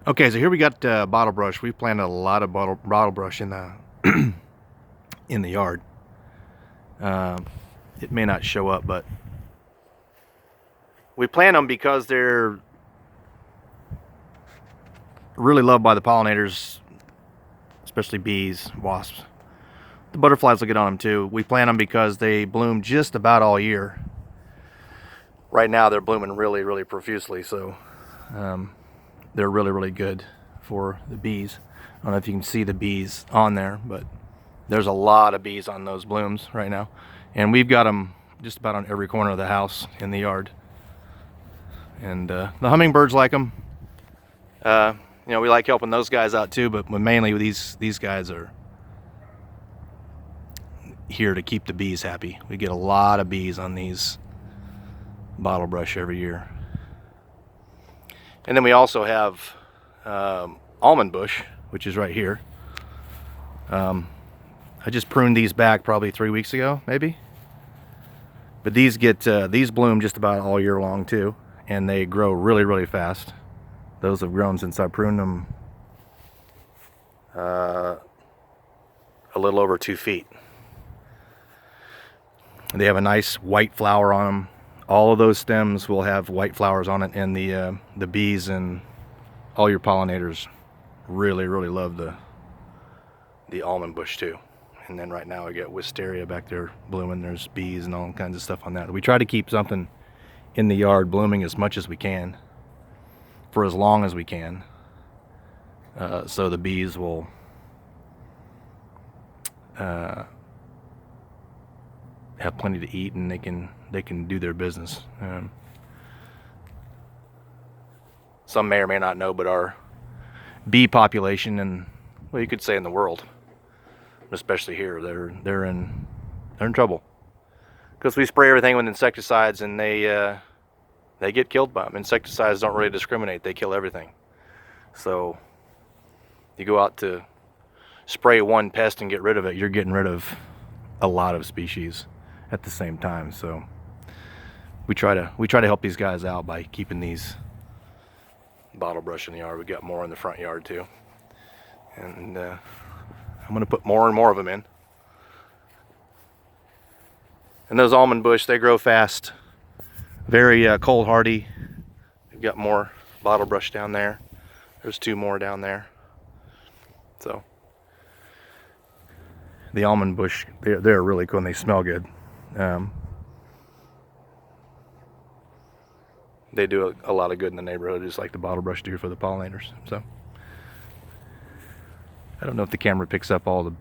Okay, so here we got bottlebrush. We planted a lot of bottlebrush in the in the yard. It may not show up, but we plant them because they're really loved by the pollinators, especially bees, wasps. The butterflies will get on them too. We plant them because they bloom just about all year. Right now they're blooming really profusely, so they're really good for the bees. I don't know if you can see the bees on there, but there's a lot of bees on those blooms right now. And we've got them just about on every corner of the house in the yard. And the hummingbirds like them. You know, we like helping those guys out too, but mainly these guys are here to keep the bees happy. We get a lot of bees on these bottlebrush every year. And then we also have almond bush, which is right here. I just pruned these back probably 3 weeks ago, maybe. But these bloom just about all year long too, and they grow really fast. Those have grown since I pruned them a little over 2 feet. They have a nice white flower on them. All of those stems will have white flowers on it, and the bees and all your pollinators really love the almond bush too. And then right now I got Wisteria back there blooming. There's bees and all kinds of stuff on that. We try to keep something in the yard blooming as much as we can for as long as we can, so the bees will have plenty to eat, and they can do their business. Some may or may not know, but our bee population, and well, you could say in the world, especially here, they're in trouble because we spray everything with insecticides, and they get killed by them. Insecticides don't really discriminate; they kill everything. So you go out to spray one pest and get rid of it, you're getting rid of a lot of species at the same time. So we try to help these guys out by keeping these bottlebrush in the yard. We got more in the front yard too, and I'm going to put more and more of them in. And those almond bush, they grow fast, very cold hardy. We've got more bottlebrush down there. There's 2 more down there. So the almond bush, they're really cool and they smell good. They do a lot of good in the neighborhood, just like the bottlebrush do for the pollinators. So I don't know if the camera picks up all the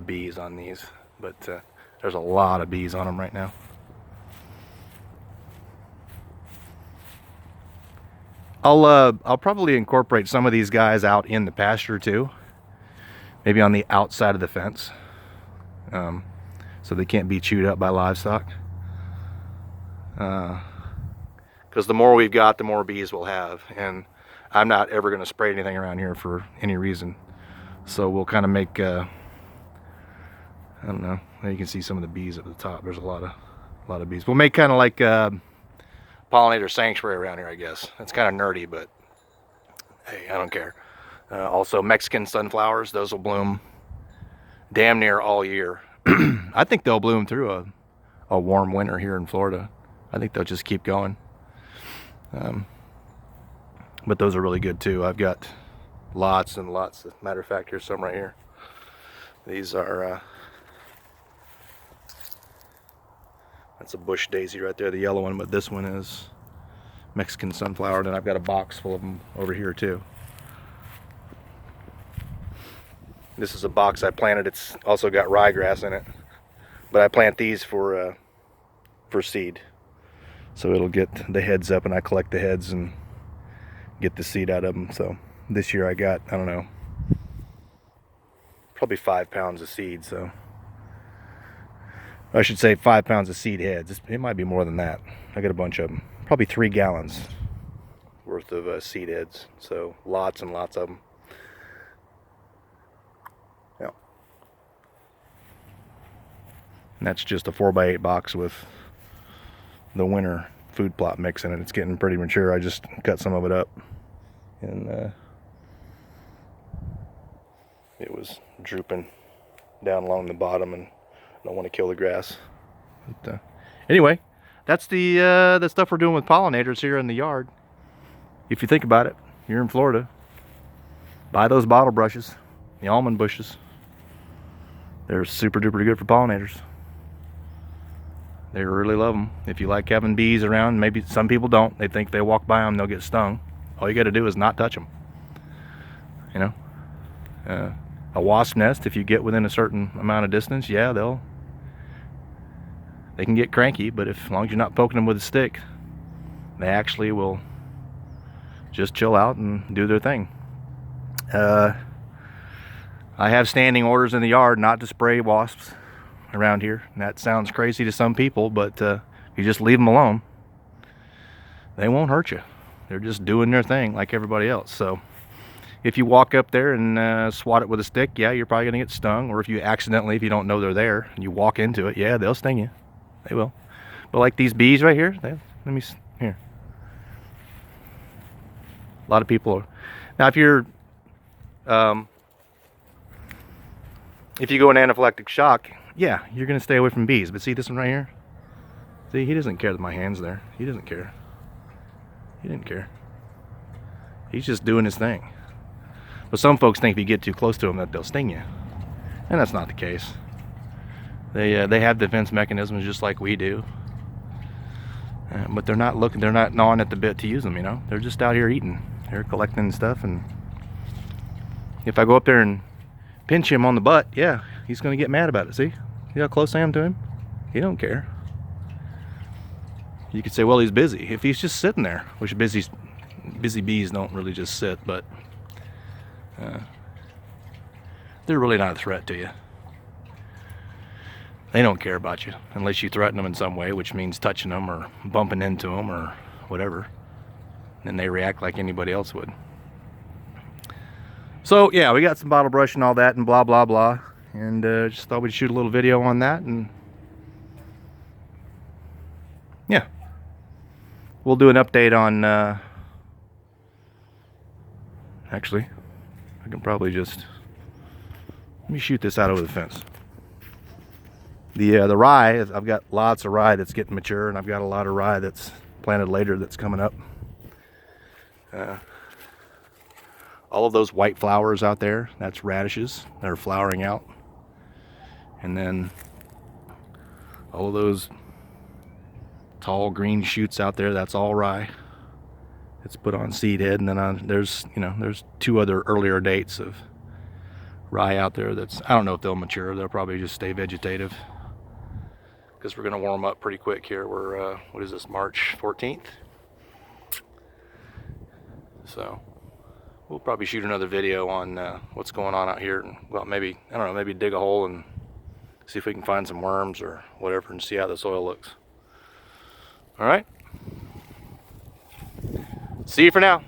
bees on these, but there's a lot of bees on them right now. I'll probably incorporate some of these guys out in the pasture too, maybe on the outside of the fence, so they can't be chewed up by livestock. Because the more we've got, the more bees we'll have, and I'm not ever going to spray anything around here for any reason. So we'll kind of make, I don't know, you can see some of the bees at the top. There's a lot of bees. We'll make kind of like pollinator sanctuary around here, I guess. It's kind of nerdy, but hey, I don't care. Also Mexican sunflowers, those will bloom damn near all year. I think they'll bloom through a warm winter here in Florida. I think they'll just keep going. But those are really good too. I've got lots and lots. As a matter of fact, here's some right here. These are that's a bush daisy right there, the yellow one, but this one is Mexican sunflower. And then I've got a box full of them over here too. This is a box I planted. It's also got ryegrass in it, but I plant these for seed, so it'll get the heads up, and I collect the heads and get the seed out of them. So this year I got, I don't know, probably 5 pounds of seed. So I should say 5 pounds of seed heads. It might be more than that. I got a bunch of them, probably 3 gallons worth of seed heads. So lots and lots of them. Yeah. And that's just a 4x8 box with the winter food plot mix in it. It's getting pretty mature. I just cut some of it up and it was drooping down along the bottom, and I don't want to kill the grass. But, anyway, that's the stuff we're doing with pollinators here in the yard. If you think about it, you're in Florida, buy those bottle brushes, the almond bushes. They're super duper good for pollinators. They really love them. If you like having bees around, maybe some people don't. They think they walk by them, they'll get stung. All you got to do is not touch them. You know, a wasp nest, if you get within a certain amount of distance, yeah, they can get cranky, but as long as you're not poking them with a stick, they actually will just chill out and do their thing. I have standing orders in the yard not to spray wasps around here. And that sounds crazy to some people, but you just leave them alone. They won't hurt you. They're just doing their thing like everybody else. So if you walk up there and swat it with a stick, yeah, you're probably gonna get stung. Or if you accidentally, if you don't know they're there, and you walk into it, yeah, they'll sting you. They will. But like these bees right here, here. A lot of people are. Now if you're if you go in anaphylactic shock, yeah, you're gonna stay away from bees. But see this one right here? See, he doesn't care that my hand's there. He doesn't care. He didn't care. He's just doing his thing. But some folks think if you get too close to them that they'll sting you. And that's not the case. They have defense mechanisms just like we do. But they're not gnawing at the bit to use them, you know? They're just out here eating. They're collecting stuff, and if I go up there and pinch him on the butt, yeah, he's gonna get mad about it. See how close I am to him? He don't care. You could say, well, he's busy. If he's just sitting there, which busy bees don't really just sit, but they're really not a threat to you. They don't care about you unless you threaten them in some way, which means touching them or bumping into them or whatever. Then they react like anybody else would. So yeah, we got some bottle brush and all that and blah blah blah, and just thought we'd shoot a little video on that, and yeah, we'll do an update on actually I can probably just let me shoot this out over the fence. The rye, I've got lots of rye that's getting mature, and I've got a lot of rye that's planted later that's coming up. All of those white flowers out there, that's radishes that are flowering out. And then all of those tall green shoots out there, that's all rye. It's put on seed head, and then there's 2 other earlier dates of rye out there that's, I don't know if they'll mature. They'll probably just stay vegetative, because we're going to warm up pretty quick here. We're what is this, March 14th? So we'll probably shoot another video on what's going on out here, and well, maybe, I don't know, maybe dig a hole and see if we can find some worms or whatever and see how the soil looks. All right, see you for now.